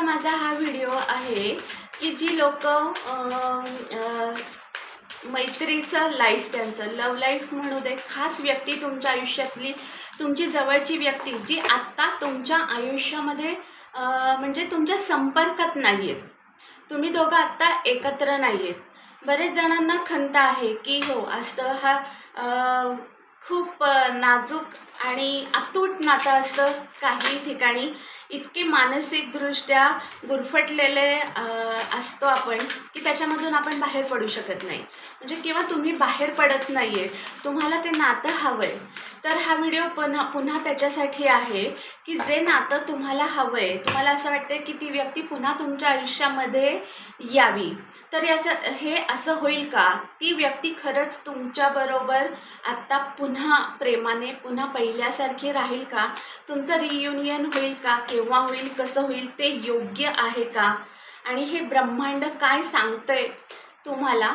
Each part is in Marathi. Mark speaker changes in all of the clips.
Speaker 1: माझा हा व्हिडिओ आहे की जी लोक मैत्रीचं लाईफ, त्यांचं लव्ह लाईफ म्हणू दे, खास व्यक्ती तुमच्या आयुष्यातली, तुमची जवळची व्यक्ती जी आत्ता तुमच्या आयुष्यामध्ये म्हणजे तुमच्या संपर्कात नाही आहेत, तुम्ही दोघं आत्ता एकत्र नाही आहेत। बरेच जणांना खंत आहे की हो असतं हा खूप नाजूक आणि अतूट नातं असतं। काही ठिकाणी इतके मानसिकदृष्ट्या गुरफटलेले असतो आपण की त्याच्यामधून आपण बाहेर पडू शकत नाही, म्हणजे किंवा तुम्ही बाहेर पडत नाही आहे, तुम्हाला ते नातं हवं आहे। तर हा व्हिडिओ पुन्हा त्याच्यासाठी आहे की जे नातं तुम्हाला हवं आहे, तुम्हाला असं वाटतं की ती व्यक्ती पुन्हा तुमच्या आयुष्यामध्ये यावी, तर हे असं होईल का? ती व्यक्ती खरंच तुमच्याबरोबर आत्ता पुन्हा प्रेमाने पुन्हा पहिल्यासारखी राहील का? तुमचं रियुनियन होईल का? केव्हा होईल, कसं होईल, ते योग्य आहे का? आणि हे ब्रह्मांड काय सांगतंय तुम्हाला,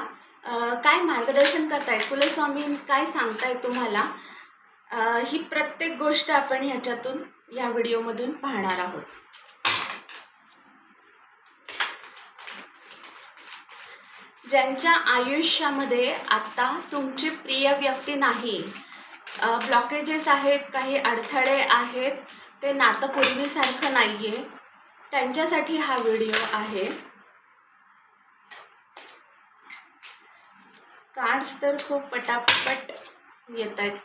Speaker 1: काय मार्गदर्शन करतायत कुलस्वामी, काय सांगतायत तुम्हाला, ही प्रत्येक गोष्ट आपण ह्याच्यातून या व्हिडिओमधून पाहणार आहोत। ज्यांच्या आयुष्यामध्ये आता तुमची प्रिय व्यक्ती नाही, ब्लॉकेजेस आहेत, काही अडथळे आहेत, ते नातं पूर्वीसारखं नाही आहे, त्यांच्यासाठी हा व्हिडिओ आहे। कार्ड्स तर खूप पटापट येत आहेत,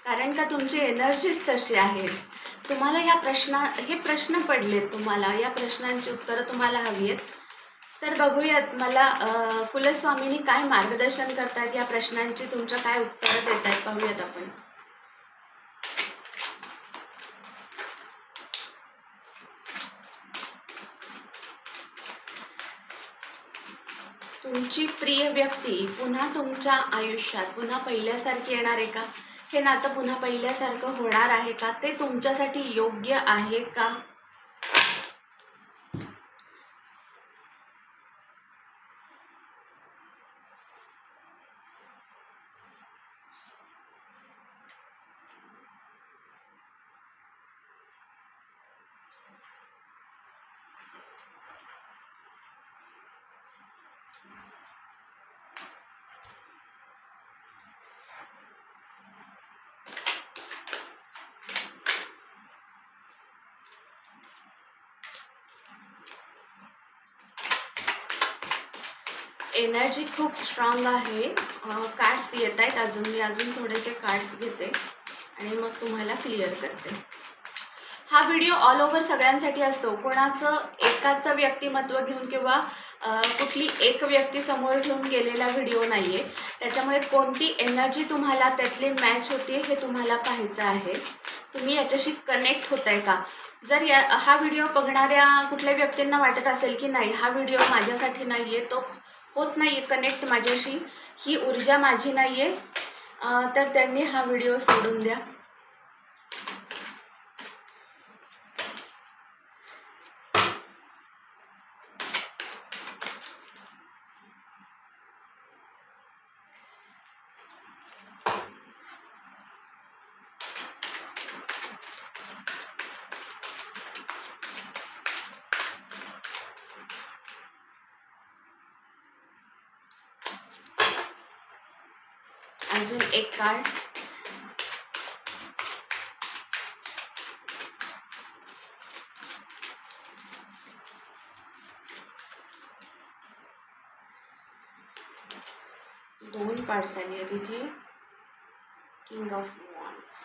Speaker 1: कारण का तुमची एनर्जीच तशी आहे। तुम्हाला हे प्रश्न पडलेत, तुम्हाला या प्रश्नांची उत्तरं तुम्हाला हवी आहेत। तर बघूयात मला कुलस्वामींनी काय मार्गदर्शन करतात, या प्रश्नांची तुमच्या काय उत्तरं देत आहेत, पाहूयात आपण। तुमची प्रिय व्यक्ती पुन्हा तुमच्या आयुष्यात पुन्हा पहिल्यासारखी येणार आहे का? हे नातं पुन्हा पहिल्यासारखं होणार आहे का? ते तुमच्यासाठी योग्य आहे का? एनर्जी खूप स्ट्रॉंग आहे। कार्ड्स येत आहेत, मी थोडेसे कार्ड्स घेते आणि मग तुम्हाला क्लिअर करते। हा व्हिडिओ ऑल ओव्हर सगळ्यांसाठी असतो, कोणाचं एकाचं व्यक्तिमत्व घेऊन किंवा कुठली एक व्यक्ती समोर ठेवून गेलेला व्हिडिओ नाही आहे। त्याच्यामुळे कोणती एनर्जी तुम्हाला त्यातली मॅच होते हे तुम्हाला पाहायचं आहे। तुम्ही याच्याशी कनेक्ट होताय का? जर हा व्हिडिओ बघणाऱ्या कुठल्या व्यक्तींना वाटत असेल की नाही हा व्हिडिओ माझ्यासाठी नाही आहे, तो होत नाही आहे कनेक्ट माझ्याशी, ही ऊर्जा माझी नाही आहे, तर त्यांनी हा व्हिडिओ सोडून द्या। अजून एक कार्ड, दोन कार्ड्स आली आहेत इथे, king of wands,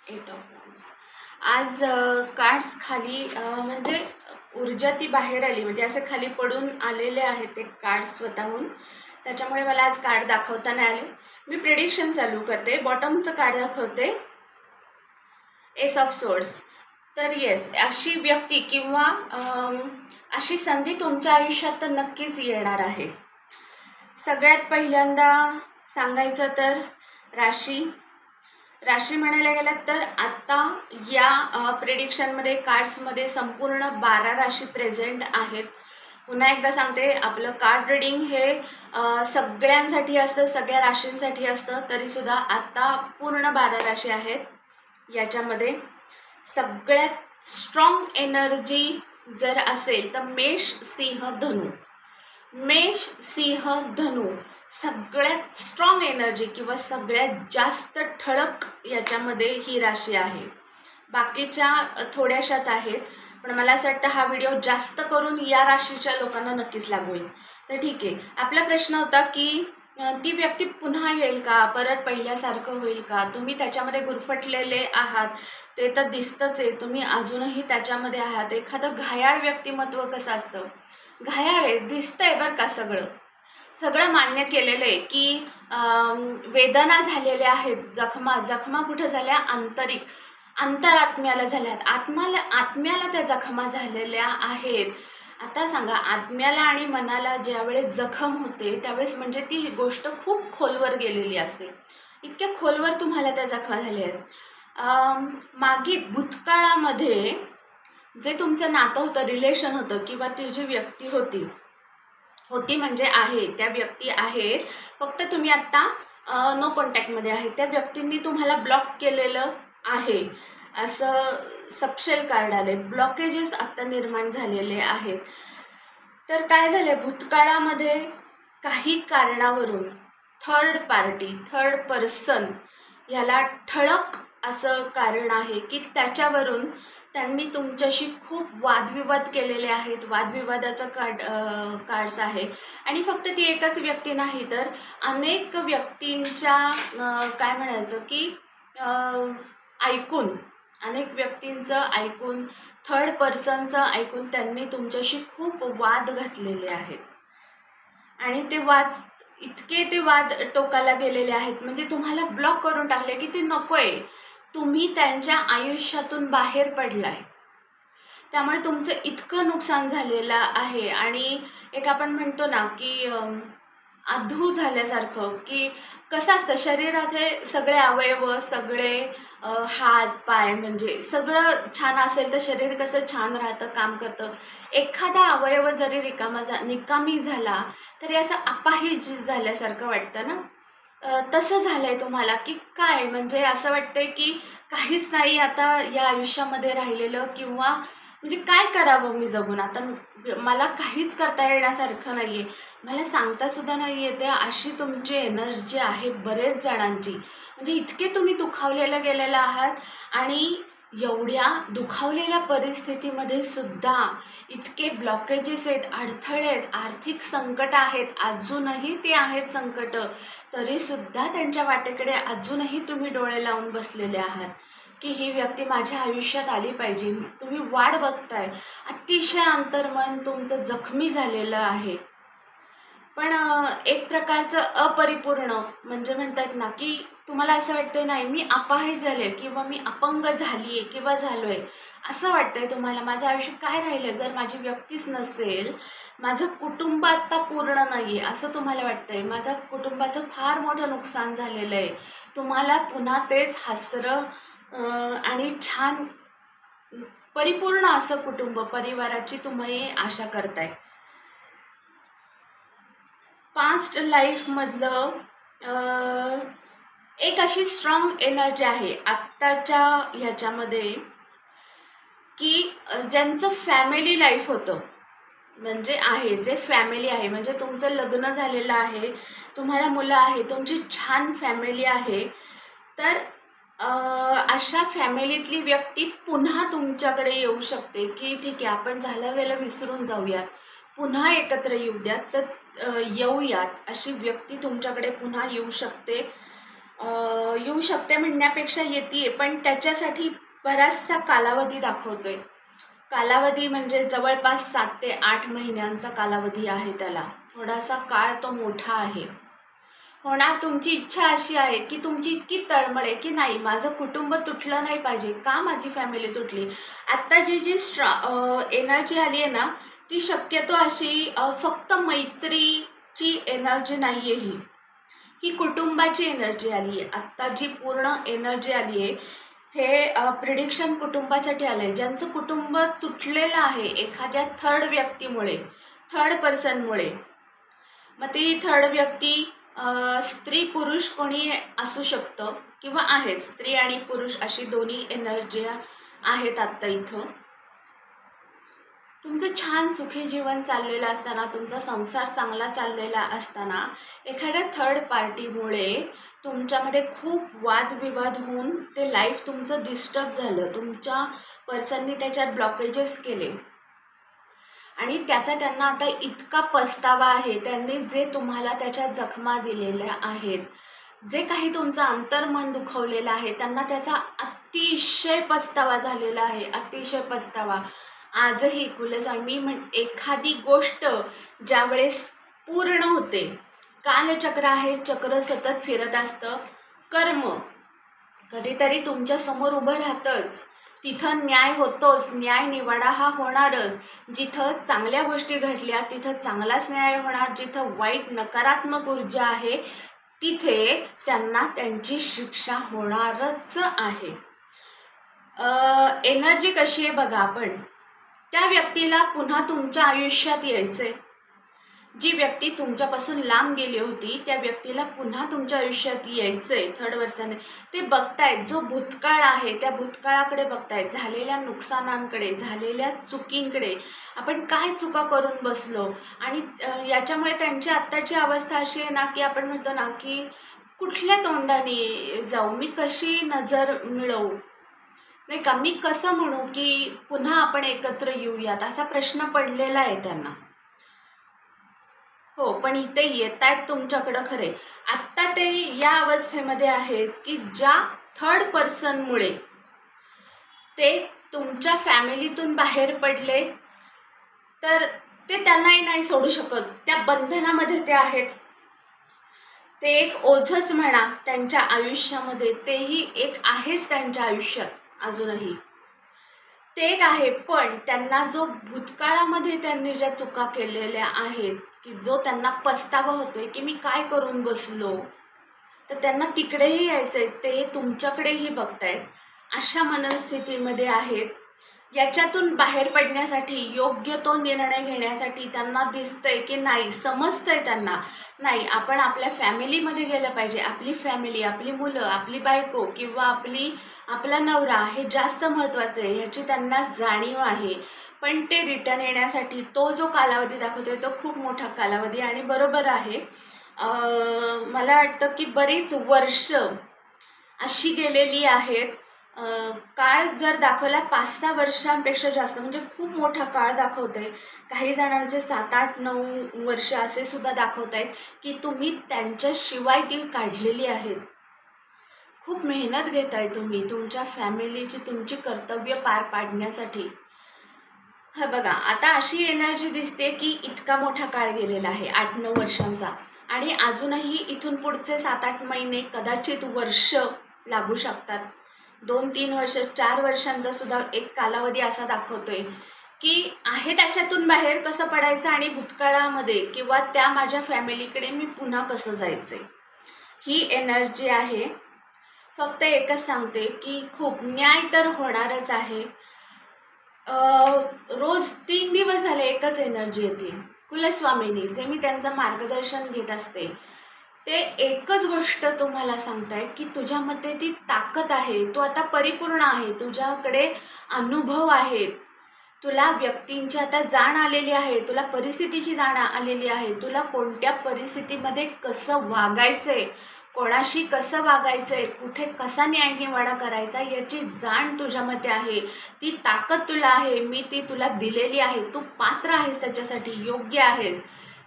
Speaker 1: eight of wands. आज कार्ड्स खाली म्हणजे ऊर्जा ती बाहेर आली, म्हणजे असे खाली पडून आलेले आहेत ते कार्ड स्वतःहून, त्याच्यामुळे मला आज कार्ड दाखवता नाही आले। मी प्रेडिक्शन चालू करते, बॉटमचं कार्ड दाखवते, एस ऑफ सोर्ड्स। तर येस, अशी व्यक्ती किंवा अशी संधी तुमच्या आयुष्यात तर नक्कीच येणार आहे। सगळ्यात पहिल्यांदा सांगायचं तर राशी म्हणायला गेलं तर आत्ता या प्रेडिक्शनमध्ये कार्ड्समध्ये संपूर्ण 12 राशी प्रेझेंट आहेत। पुन्हा एकदा सांगते, आपलं कार्ड रिडिंग हे सगळ्यांसाठी असतं, सगळ्या राशींसाठी असतं, तरीसुद्धा आत्ता पूर्ण 12 राशी आहेत याच्यामध्ये। सगळ्यात स्ट्रॉंग एनर्जी जर असेल तर मेष सिंह धनु. मेष सिंह धनु सगळ्यात स्ट्रॉंग एनर्जी किंवा सगळ्यात जास्त ठळक याच्यामध्ये ही राशी आहे. बाकीच्या थोड्याशाच आहेत, पण मला असं वाटतं हा व्हिडिओ जास्त करून या राशीच्या लोकांना नक्कीच लागू होईल. तर ठीक आहे, आपला प्रश्न होता की ती व्यक्ती पुन्हा येईल का, परत पहिल्यासारखं होईल का, तुम्ही त्याच्यामध्ये गुरफटलेले आहात ते तर दिसतंच आहे, तुम्ही अजूनही त्याच्यामध्ये आहात. एखादं घायाळ व्यक्तिमत्व कसं असतं, घायाळ आहे दिसतंय बरं का, सगळं मान्य केलेलं आहे की वेदना झालेल्या आहेत, जखमा कुठं झाल्या, अंतरात्म्याला झाल्यात, आत्म्याला त्या जखमा झालेल्या आहेत. आता सांगा, आत्म्याला आणि मनाला ज्यावेळेस जखम होते त्यावेळेस म्हणजे ती गोष्ट खूप खोलवर गेलेली असते. इतक्या खोलवर तुम्हाला त्या जखमा झाल्या आहेत. मागे भूतकाळामध्ये जे तुमचं नातं होतं, रिलेशन होतं किंवा ती जी व्यक्ती होती म्हणजे आहे, त्या व्यक्ती आहेत, फक्त तुम्ही आत्ता नो कॉन्टॅक्टमध्ये आहे. त्या व्यक्तींनी तुम्हाला ब्लॉक केलेलं आहे असं सबशेल कार्ड आले. ब्लॉकेजेस आत्ता निर्माण झालेले आहेत. तर काय झालं, भूतकाळामध्ये काही कारणावरून थर्ड पर्सन ह्याला ठळक असं कारण आहे की त्याच्यावरून त्यांनी तुमच्याशी खूप वादविवाद केलेले आहेत. वादविवादाचं कार्ड्स आहे. आणि फक्त ती एकच व्यक्ती नाही तर अनेक व्यक्तींच्या काय म्हणायचं की अनेक व्यक्तींचं ऐकून, थर्ड पर्सनचं ऐकून त्यांनी तुमच्याशी खूप वाद घातलेले आहेत. आणि ते वाद टोकाला गेलेले आहेत, म्हणजे तुम्हाला ब्लॉक करून टाकले की ते नको आहे, तुम्ही त्यांच्या आयुष्यातून बाहेर पडलाय. त्यामुळे तुमचं इतकं नुकसान झालेलं आहे. आणि एक आपण म्हणतो ना की अधू झाल्यासारखं, की कसं असतं, शरीराचे सगळे अवयव, सगळे हात पाय म्हणजे सगळं छान असेल तर शरीर कसं छान राहतं, काम करतं. एखादा अवयव जरी निकामी झाला तरी असं अपाहिज झाल्यासारखं वाटतं ना. तसं झालंय तुम्हाला की काय, म्हणजे असं वाटतंय की काहीच नाही आता या आयुष्यामध्ये राहिलेलं, किंवा म्हणजे काय करावं मी जगून, आता मला काहीच करता येण्यासारखं नाही आहे, मला सांगतासुद्धा नाही येते, अशी तुमची एनर्जी आहे बरेच जणांची. म्हणजे इतके तुम्ही दुखावलेलं गेलेलं आहात. आणि एवढ्या दुखावलेल्या परिस्थितीमध्ये सुद्धा इतके ब्लॉकेजेस आहेत, अडथळे आहेत, आर्थिक संकट आहेत, अजूनही ते आहेत संकट, तरीसुद्धा त्यांच्या वाटेकडे अजूनही तुम्ही डोळे लावून बसलेले आहात की ही व्यक्ती माझ्या आयुष्यात आली पाहिजे. तुम्ही वाट बघताय, अतिशय अंतर्मन तुमचं जखमी झालेलं आहे. पण एक प्रकारचं अपरिपूर्ण, म्हणजे म्हणतात ना की तुम्हाला असं वाटतंय नाही मी अपाहिज झाले किंवा मी अपंग झाली आहे किंवा झालो आहे, असं वाटतंय तुम्हाला. माझं आयुष्य काय राहिलं जर माझी व्यक्तीच नसेल, माझं कुटुंब आत्ता पूर्ण नाही आहे असं तुम्हाला वाटतंय. माझं कुटुंबाचं फार मोठं नुकसान झालेलं आहे. तुम्हाला पुन्हा तेच हसरं आणि छान परिपूर्ण असं परिवाराची तुम्ही आशा करताय. पास्ट लाईफमधलं एक अशी स्ट्रॉंग एनर्जी आहे आत्ताच्या ह्याच्यामध्ये की ज्यांचं फॅमिली लाईफ होतं, म्हणजे आहे जे फॅमिली आहे, म्हणजे तुमचं लग्न झालेलं आहे, तुम्हाला मुलं आहे, तुमची छान फॅमिली आहे, तर अशा फॅमिलीतली व्यक्ती पुन्हा तुमच्याकडे येऊ शकते की ठीक आहे आपण झालं गेलं विसरून जाऊयात, पुन्हा एकत्र येऊ द्यात, तर येऊयात, अशी व्यक्ती तुमच्याकडे पुन्हा येऊ शकते म्हणण्यापेक्षा येते, पण त्याच्यासाठी बराचसा कालावधी दाखवतोय. कालावधी म्हणजे जवळपास 7 ते 8 महिन्यांचा कालावधी आहे. त्याला थोडासा काळ तो मोठा आहे. होणार तुमची इच्छा अशी आहे की तुमची इतकी तळमळ आहे की नाही माझं कुटुंब तुटलं नाही पाहिजे, का माझी फॅमिली तुटली. आत्ता जी एनर्जी आली आहे ना, ती शक्यतो अशी फक्त मैत्रीची एनर्जी नाही आहे, ही कुटुंबाची एनर्जी आली आहे. आत्ता जी पूर्ण एनर्जी आली आहे हे प्रिडिक्शन कुटुंबासाठी आलं आहे. ज्यांचं कुटुंब तुटलेलं आहे एखाद्या थर्ड व्यक्तीमुळे, थर्ड पर्सनमुळे, मग ती थर्ड व्यक्ती स्त्री पुरुष कोणी असू शकतं किंवा आहे, स्त्री आणि पुरुष अशी दोन्ही एनर्जी आहेत आत्ता इथं. तुमचं छान सुखी जीवन चाललेलं असताना, तुमचा संसार चांगला चाललेला असताना एखाद्या थर्ड पार्टीमुळे तुमच्यामध्ये खूप वादविवाद होऊन ते लाईफ तुमचं डिस्टर्ब झालं. तुमच्या पर्सननी त्याच्यात ब्लॉकेजेस केले आणि त्याचा त्यांना आता इतका पस्तावा आहे. त्यांनी जे तुम्हाला त्याच्या जखमा दिलेल्या आहेत, जे काही तुमचं अंतर्मन दुखवलेलं आहे, त्यांना त्याचा अतिशय पस्तावा झालेला आहे. अतिशय पस्तावा आजही कुलस्वामी एखादी गोष्ट ज्यावेळेस पूर्ण होते, कालचक्र आहे, चक्र सतत फिरत असतं. कर्म कधीतरी तुमच्या समोर उभं राहतंच. तिथं न्याय होतोच, न्याय निवाडा हा होणारच. जिथं चांगल्या गोष्टी घडल्या तिथं चांगलाच न्याय होणार. जिथं वाईट नकारात्मक ऊर्जा आहे तिथे त्यांना त्यांची शिक्षा होणारच आहे. एनर्जी कशी आहे बघा. आपण त्या व्यक्तीला पुन्हा तुमच्या आयुष्यात यायचंय. जी व्यक्ती तुमच्यापासून लांब गेली होती त्या व्यक्तीला पुन्हा तुमच्या आयुष्यात यायचंय थर्ड वर्षाने. ते बघतायत जो भूतकाळ आहे त्या भूतकाळाकडे बघतायत, झालेल्या नुकसानांकडे, झालेल्या चुकींकडे, आपण काय चुका करून बसलो. आणि याच्यामुळे त्यांची आत्ताची अवस्था अशी आहे ना की आपण म्हणतो ना की कुठल्या तोंडाने जाऊ, मी कशी नजर मिळवू, नाही का, मी कसं म्हणू की पुन्हा आपण एकत्र येऊयात, असा प्रश्न पडलेला आहे त्यांना. हो, पण इथे येत आहेत तुमच्याकडं खरे. आत्ता ते या अवस्थेमध्ये आहेत की ज्या थर्ड पर्सनमुळे ते तुमच्या फॅमिलीतून बाहेर पडले, तर ते त्यांनाही नाही सोडू शकत. त्या बंधनामध्ये ते आहेत. ते एक ओझच म्हणा त्यांच्या आयुष्यामध्ये, तेही एक आहेच त्यांच्या आयुष्यात अजूनही. ते एक आहे, पण त्यांना जो भूतकाळामध्ये त्यांनी ज्या चुका केलेल्या आहेत की जो त्यांना पस्तावा होतोय की मी काय करून बसलो, तर त्यांना तिकडेही यायचंय. ते तुमच्याकडेही बघतायत. अशा मनस्थितीमध्ये आहेत. याच्यातून बाहेर पडण्यासाठी, योग्य तो निर्णय घेण्यासाठी त्यांना दिसतंय की नाही, समजतंय त्यांना, नाही आपण आपल्या फॅमिलीमध्ये गेलं पाहिजे. आपली फॅमिली, आपली मुलं, आपली बायको किंवा आपला नवरा हे जास्त महत्त्वाचं आहे ह्याची त्यांना जाणीव आहे. पण ते रिटर्न येण्यासाठी तो जो कालावधी दाखवतोय तो खूप मोठा कालावधी. आणि बरोबर आहे, मला वाटतं की बरीच वर्ष अशी गेलेली आहेत. काळ जर दाखवला 5-6 वर्षांपेक्षा जास्त, म्हणजे खूप मोठा काळ दाखवतंय. काही जणांचे 7-8-9 वर्ष असे सुद्धा दाखवत आहेत की तुम्ही त्यांच्याशिवाय ती काढलेली आहेत. खूप मेहनत घेताय तुम्ही तुमच्या फॅमिलीची, तुमची कर्तव्य पार पाडण्यासाठी. हा बघा, आता अशी एनर्जी दिसते की इतका मोठा काळ गेलेला आहे 8-9 वर्षांचा, आणि अजूनही इथून पुढचे 7-8 महिने, कदाचित वर्ष लागू शकतात. 2-3 वर्ष, 4 वर्षांचा सुद्धा एक कालावधी असा दाखवतोय की आहे त्याच्यातून बाहेर कसं पडायचं आणि भूतकाळामध्ये किंवा त्या माझ्या फॅमिलीकडे मी पुन्हा कसं जायचंय, ही एनर्जी आहे. फक्त एकच सांगते की खूप न्याय तर होणारच आहे. रोज 3 दिवस झाले एकच एनर्जी येते कुलस्वामिनी, जे मी त्यांचं मार्गदर्शन घेत असते. ते एकच गोष्ट तुम्हाला सांगतायत की तुझ्यामध्ये ती ताकद आहे, तू आता परिपूर्ण आहे, तुझ्याकडे अनुभव आहेत, तुला व्यक्तींची आता जाण आलेली आहे, तुला परिस्थितीची जाण आलेली आहे, तुला कोणत्या परिस्थितीमध्ये कसं वागायचंय, कोणाशी कसं वागायचंय, कुठे कसा न्यायनिवाडा करायचा याची जाण तुझ्यामध्ये आहे. ती ताकद तुला आहे, मी ती तुला दिलेली आहे. तू पात्र आहेस त्याच्यासाठी, योग्य आहेस.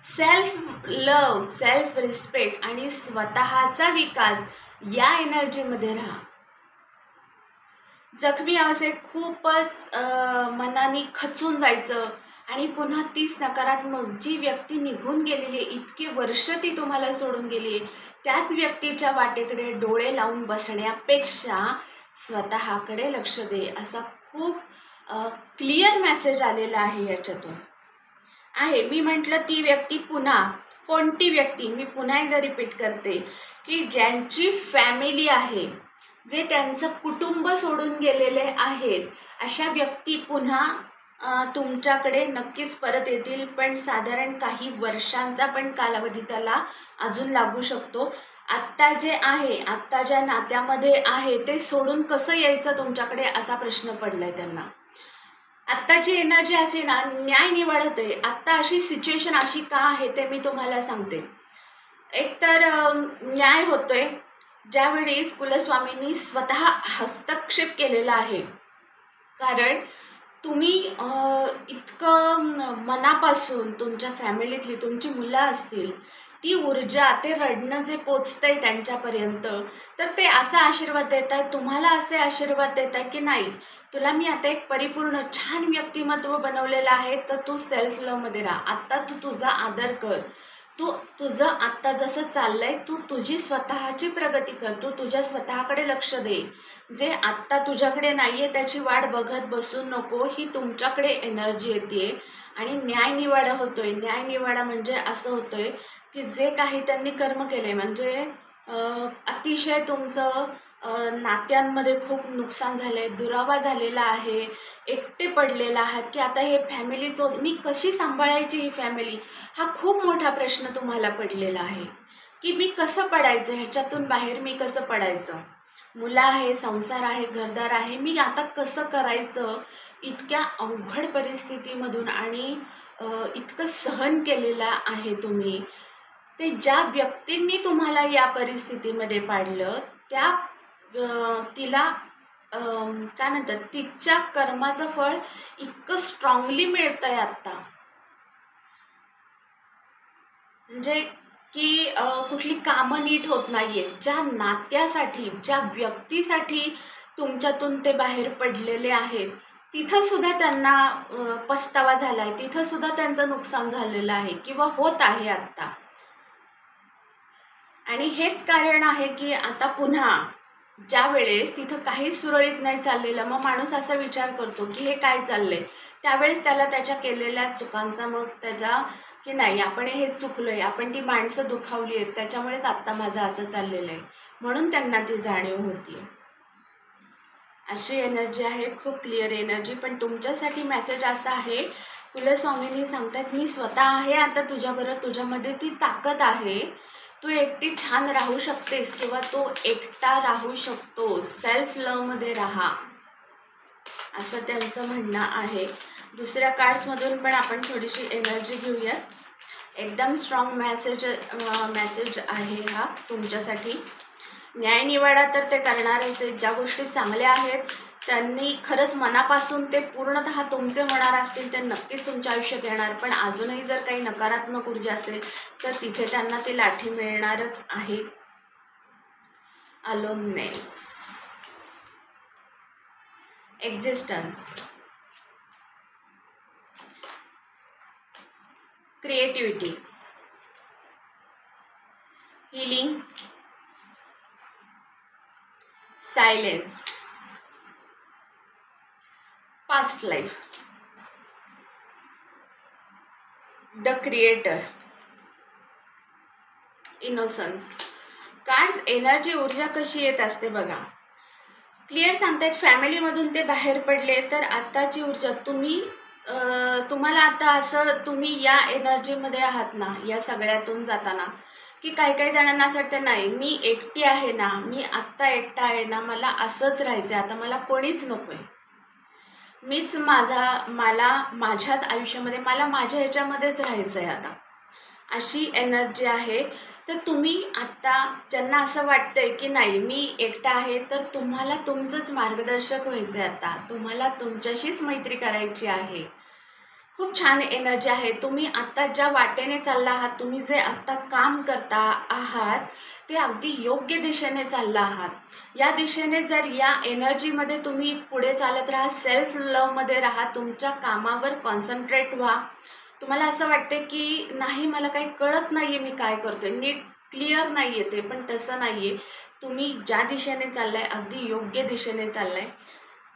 Speaker 1: सेल्फ लव, सेल्फ रिस्पेक्ट आणि स्वतःचा विकास या एनर्जीमध्ये राहा. जखमी अवस्थेत खूपच मनाने खचून जायचं आणि पुन्हा तीच नकारात्मक जी व्यक्ती निघून गेलेली आहे, इतकी वर्ष ती तुम्हाला सोडून गेली आहे, त्याच व्यक्तीच्या वाटेकडे डोळे लावून बसण्यापेक्षा स्वतःकडे लक्ष दे, असा खूप क्लिअर मेसेज आलेला आहे याच्यातून. आहे, मी म्हटलं ती व्यक्ती पुन्हा, कोणती व्यक्ती, मी पुन्हा एकदा रिपीट करते की ज्यांची फॅमिली आहे, जे त्यांचं कुटुंब सोडून गेलेले आहेत, अशा व्यक्ती पुन्हा तुमच्याकडे नक्कीच परत येतील. पण साधारण काही वर्षांचा पण कालावधी त्याला अजून लागू शकतो. आत्ता जे आहे, आत्ता ज्या नात्यामध्ये आहे ते सोडून कसं यायचं तुमच्याकडे, असा प्रश्न पडलाय त्यांना. आत्ताची एनर्जी अशी ना, न्याय निवड होते. आत्ता अशी सिच्युएशन अशी का आहे ते मी तुम्हाला सांगते. एकतर न्याय होतोय ज्यावेळेस कुलस्वामींनी स्वतः हस्तक्षेप केलेला आहे. कारण तुम्ही इतकं मनापासून तुमच्या फॅमिलीतली तुमची मुलं असतील, ती ऊर्जा, ते रडणं जे पोचतंय त्यांच्यापर्यंत, तर ते असा आशीर्वाद देत आहेत, तुम्हाला असे आशीर्वाद देत आहेत की नाही, तुला मी आता एक परिपूर्ण छान व्यक्तिमत्व बनवलेलं आहे, तर तू सेल्फ लव्हमध्ये राहा. आत्ता तू तुझा आदर कर. तू तुझं आत्ता जसं चाललंय, तू तुझी स्वतःची प्रगती कर. तू तुझ्या स्वतःकडे लक्ष दे. जे आत्ता तुझ्याकडे नाही आहे त्याची वाट बघत बसू नको. ही तुमच्याकडे एनर्जी येते आणि न्याय निवाडा होतोय. न्याय निवाडा म्हणजे असं होतोय की जे काही त्यांनी कर्म केले, म्हणजे अतिशय तुमचं नात्यांमध्ये खूप नुकसान झालं आहे, दुरावा झालेला आहे, एकटे पडलेला आहात की आता हे फॅमिलीचं मी कशी सांभाळायची, ही फॅमिली, हा खूप मोठा प्रश्न तुम्हाला पडलेला आहे की मी कसं पडायचं, ह्याच्यातून बाहेर मी कसं पडायचं. मुलं आहे, संसार आहे, घरदार आहे, मी आता कसं करायचं. इतक्या अवघड परिस्थितीमधून आणि इतकं सहन केलेलं आहे तुम्ही. ते ज्या व्यक्तींनी तुम्हाला या परिस्थितीमध्ये पाडलं, त्या तिला काय म्हणतात, तिच्या कर्माचं फळ इतकं स्ट्रॉंगली मिळतंय आत्ता. म्हणजे की कुठली कामं नीट होत नाहीये. ज्या नात्यासाठी, ज्या व्यक्तीसाठी तुमच्यातून ते बाहेर पडलेले आहेत, तिथं सुद्धा त्यांना पस्तावा झालाय, तिथं सुद्धा त्यांचं नुकसान झालेलं आहे किंवा होत आहे आत्ता. आणि हेच कारण आहे की आता पुन्हा ज्या वेळेस तिथं काहीच सुरळीत नाही चाललेलं, मग माणूस असा विचार करतो की हे काय चाललंय. त्यावेळेस त्याला त्याच्या केलेल्या चुकांचा मग त्याचा की नाही, आपण हे चुकलोय, आपण ती माणसं दुखावली आहेत, त्याच्यामुळेच आत्ता माझं असं चाललेलं आहे, म्हणून त्यांना ती जाणीव होती. अशी एनर्जी आहे, खूप क्लिअर एनर्जी. पण तुमच्यासाठी मेसेज असा आहे, कुलस्वामींनी सांगतात मी स्वतः आहे आता तुझ्याबरोबर, तुझ्यामध्ये ती ताकद आहे, तू एकटी छान राहू शकतेस किंवा तू एकटा राहू शकतो. सेल्फ लव्हमध्ये राहा, असं त्यांचं म्हणणं आहे. दुसऱ्या कार्ड्समधून पण आपण थोडीशी एनर्जी घेऊयात. एकदम स्ट्रॉंग मेसेज आहे हा तुमच्यासाठी. न्याय निवाडा तर ते करणारच आहेत. ज्या गोष्टी चांगल्या आहेत त्यांनी खरंच मनापासून ते पूर्णतः तुमचे होणार असतील, ते नक्कीच तुमच्या आयुष्यात येणार. पण अजूनही जर काही नकारात्मक ऊर्जा असेल तर तिथे त्यांना ती लाठी मिळणारच आहे. Aloneness, existence, creativity, healing, silence, past life, the creator, innocence. Cards energy, ऊर्जा कशी येत असते बघा. क्लिअर सांगतायत फॅमिलीमधून ते बाहेर पडले, तर आत्ताची ऊर्जा तुम्हाला आता असं तुम्ही या एनर्जीमध्ये आहात ना, या सगळ्यातून जाताना, की काही काही जणांना असं वाटतं नाही मी एकटी आहे ना, मी आत्ता एकटा आहे ना, मला असंच राहायचं आहे, आता मला कोणीच नको आहे, मीच मला माझ्याच आयुष्यामध्ये, मला माझ्या ह्याच्यामध्येच राहायचं आहे आता, अशी एनर्जी आहे. तर तुम्ही आत्ता ज्यांना असं वाटतंय की नाही मी एकटा आहे, तर तुम्हाला तुमचंच मार्गदर्शक व्हायचं आहे. आता तुम्हाला तुमच्याशीच मैत्री करायची आहे. खूप छान एनर्जी आहे. तुम्ही आत्ता ज्या वाटेने चालला आहात, तुम्ही जे आत्ता काम करता आहात ते अगदी योग्य दिशेने चालला आहात. या दिशेने जर या एनर्जीमध्ये तुम्ही पुढे चालत राहा, सेल्फ लव्हमध्ये राहा, तुमच्या कामावर कॉन्सन्ट्रेट व्हा. तुम्हाला असं वाटते की नाही मला काही कळत नाही आहे, मी काय करतोय, नीट क्लिअर नाही आहे ते, पण तसं नाही आहे. तुम्ही ज्या दिशेने चाललाय अगदी योग्य दिशेने चाललाय.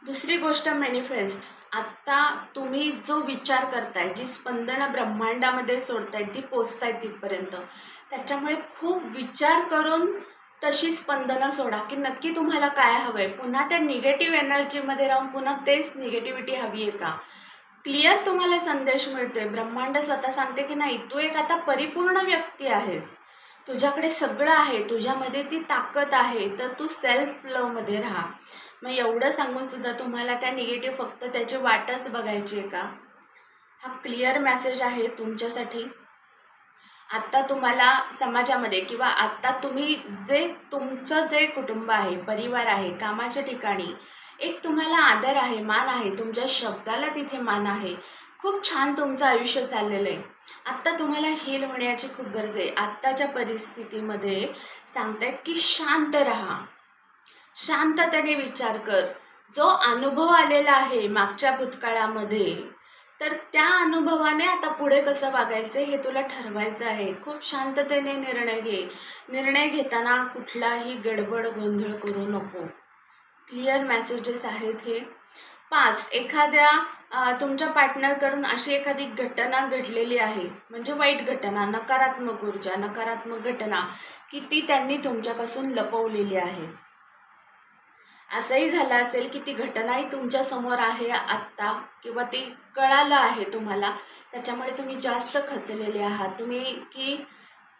Speaker 1: दुसरी गोष्ट मॅनिफेस्ट. आत्ता तुम्ही जो विचार करताय, जी स्पंदनं ब्रह्मांडामध्ये सोडताय, ती पोचताय तिथपर्यंत, त्याच्यामुळे खूप विचार करून तशी स्पंदनं सोडा की नक्की तुम्हाला काय हवं आहे. पुन्हा त्या निगेटिव्ह एनर्जीमध्ये राहून पुन्हा तेच निगेटिव्हिटी हवी आहे का. क्लिअर तुम्हाला संदेश मिळतोय. ब्रह्मांड स्वतः सांगते की नाही तू एक आता परिपूर्ण व्यक्ती आहेस, तुझ्याकडे सगळं आहे, तुझ्यामध्ये ती ताकद आहे, तर तू सेल्फ लव्हमध्ये राहा. मग एवढं सांगून सुद्धा तुम्हाला त्या निगेटिव्ह फक्त त्याची वाटच बघायची आहे का? हा क्लिअर मेसेज आहे तुमच्यासाठी. आत्ता तुम्हाला समाजामध्ये किंवा आत्ता तुम्ही जे तुमचं जे कुटुंब आहे, परिवार आहे, कामाच्या ठिकाणी एक तुम्हाला आदर आहे, मान आहे, तुमच्या शब्दाला तिथे मान आहे. खूप छान तुमचं आयुष्य चाललेलं आहे. आत्ता तुम्हाला हील होण्याची खूप गरज आहे. आत्ताच्या परिस्थितीमध्ये सांगतायत की शांत राहा, शांततेने विचार कर. जो अनुभव आलेला आहे मागच्या भूतकाळामध्ये, तर त्या अनुभवाने आता पुढे कसं वागायचं हे तुला ठरवायचं आहे. खूप शांततेने निर्णय घे. निर्णय घेताना कुठलाही गडबड गोंधळ करू नको. क्लिअर मेसेजेस आहेत हे. पास्ट एखाद्या तुमच्या पार्टनरकडून अशी एखादी घटना घडलेली आहे, म्हणजे वाईट घटना, नकारात्मक ऊर्जा, नकारात्मक घटना की ती त्यांनी तुमच्यापासून लपवलेली आहे. असंही झालं असेल की ती घटनाही तुमच्यासमोर आहे आत्ता, किंवा ती कळालं आहे तुम्हाला, त्याच्यामुळे तुम्ही जास्त खचलेले आहात. तुम्ही की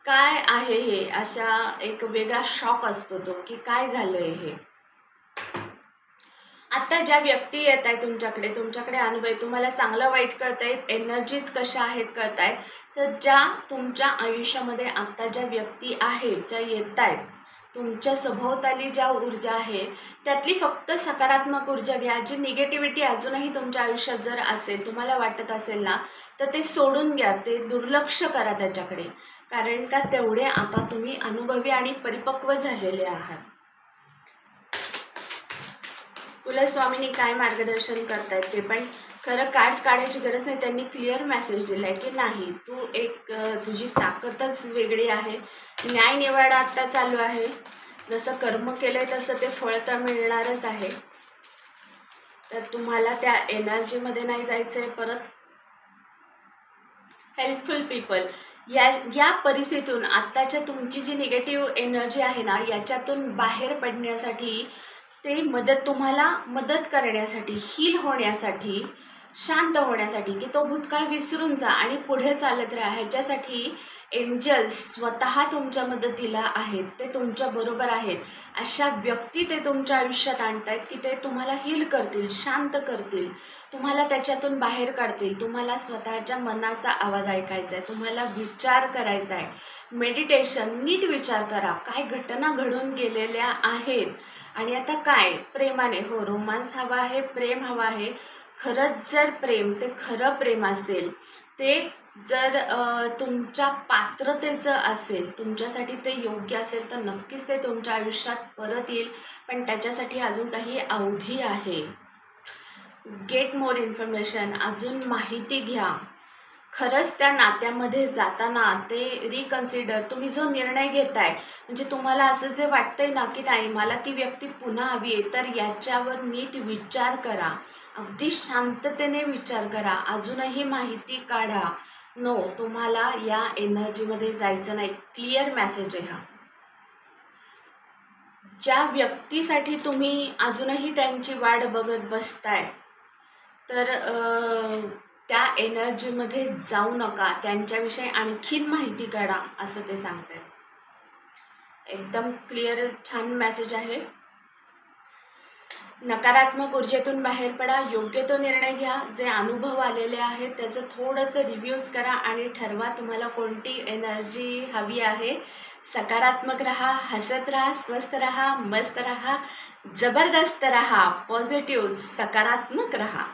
Speaker 1: काय आहे हे, अशा एक वेगळा शॉक असतो तो की काय झालं आहे हे. आत्ता ज्या व्यक्ती येत आहे तुमच्याकडे अनुभव, तुम्हाला चांगलं वाईट कळतंय, एनर्जीज कशा आहेत कळतायत. तर ज्या तुमच्या आयुष्यामध्ये आत्ता ज्या व्यक्ती आहेत, ज्या येत आहेत, तुमच्या सभोवताली ज्या ऊर्जा आहे त्यातली फक्त सकारात्मक ऊर्जा घ्या. जी निगेटिव्हिटी अजूनही तुमच्या आयुष्यात जर असेल, तुम्हाला वाटत असेल ना, तर ते सोडून घ्या, ते दुर्लक्ष करा त्याच्याकडे. कारण का तेवढे आता तुम्ही अनुभवी आणि परिपक्व झालेले आहात. कुलस्वामींनी काय मार्गदर्शन करतायत ते पण खरं कार्ड्स काढायची गरज नाही. त्यांनी क्लिअर मेसेज दिला आहे की नाही, तू एक तुझी ताकदच वेगळी आहे. न्याय निवाडा आत्ता चालू आहे. जसं कर्म केलं आहे तसं ते फळ तर मिळणारच आहे. तर तुम्हाला त्या एनर्जीमध्ये नाही जायचं आहे. परत हेल्पफुल पीपल या परिस्थितीतून, आत्ताच्या तुमची जी निगेटिव्ह एनर्जी आहे ना, याच्यातून बाहेर पडण्यासाठी, ते तुम्हाला मदत करण्यासाठी, हील होण्यासाठी, शांत होण्यासाठी, की तो भूतकाळ विसरून जा आणि पुढे चालत राहा. ह्याच्यासाठी एंजल्स स्वतः तुमच्या मदतीला आहेत. ते तुमच्याबरोबर आहेत. अशा व्यक्ती ते तुमच्या आयुष्यात आणतायत की ते तुम्हाला हील करतील, शांत करतील, तुम्हाला त्याच्यातून बाहेर काढतील. तुम्हाला स्वतःच्या मनाचा आवाज ऐकायचा आहे, तुम्हाला विचार करायचा आहे. मेडिटेशन, नीट विचार करा, काय घटना घडून गेलेल्या आहेत आणि आता काय प्रेमाने, हो रोमांस हवा आहे, प्रेम हवा आहे. खरंच जर प्रेम, ते खरं प्रेम असेल, ते जर तुमच्या पात्रतेचं असेल, तुमच्यासाठी ते योग्य असेल, तर नक्कीच ते तुमच्या आयुष्यात परत येईल. पण त्याच्यासाठी अजून काही अवधी आहे. गेट मोर इन्फॉर्मेशन, अजून माहिती घ्या. खरंच त्या नात्यामध्ये जाताना ते रिकन्सिडर, तुम्ही जो निर्णय घेताय, म्हणजे तुम्हाला असं जे वाटतंय ना की नाही मला ती व्यक्ती पुन्हा हवी आहे, तर याच्यावर नीट विचार करा. अगदी शांततेने विचार करा. अजूनही माहिती काढा. नो, तुम्हाला या एनर्जीमध्ये जायचं नाही. क्लिअर मेसेज आहे हा. ज्या व्यक्तीसाठी तुम्ही अजूनही त्यांची वाट बघत बसताय, तर त्या एनर्जीमध्ये जाऊ नका. त्यांच्याविषयी आणखीन माहिती काढा, असं ते सांगतात. एकदम क्लिअर छान मेसेज आहे. नकारात्मक ऊर्जेतून बाहेर पडा, योग्य तो निर्णय घ्या. जे अनुभव आलेले आहेत त्याचं थोडंसं रिव्ह्यूज करा आणि ठरवा तुम्हाला कोणती एनर्जी हवी आहे. सकारात्मक राहा, हसत राहा, स्वस्थ राहा, मस्त राहा, जबरदस्त राहा, पॉझिटिव्ह, सकारात्मक राहा.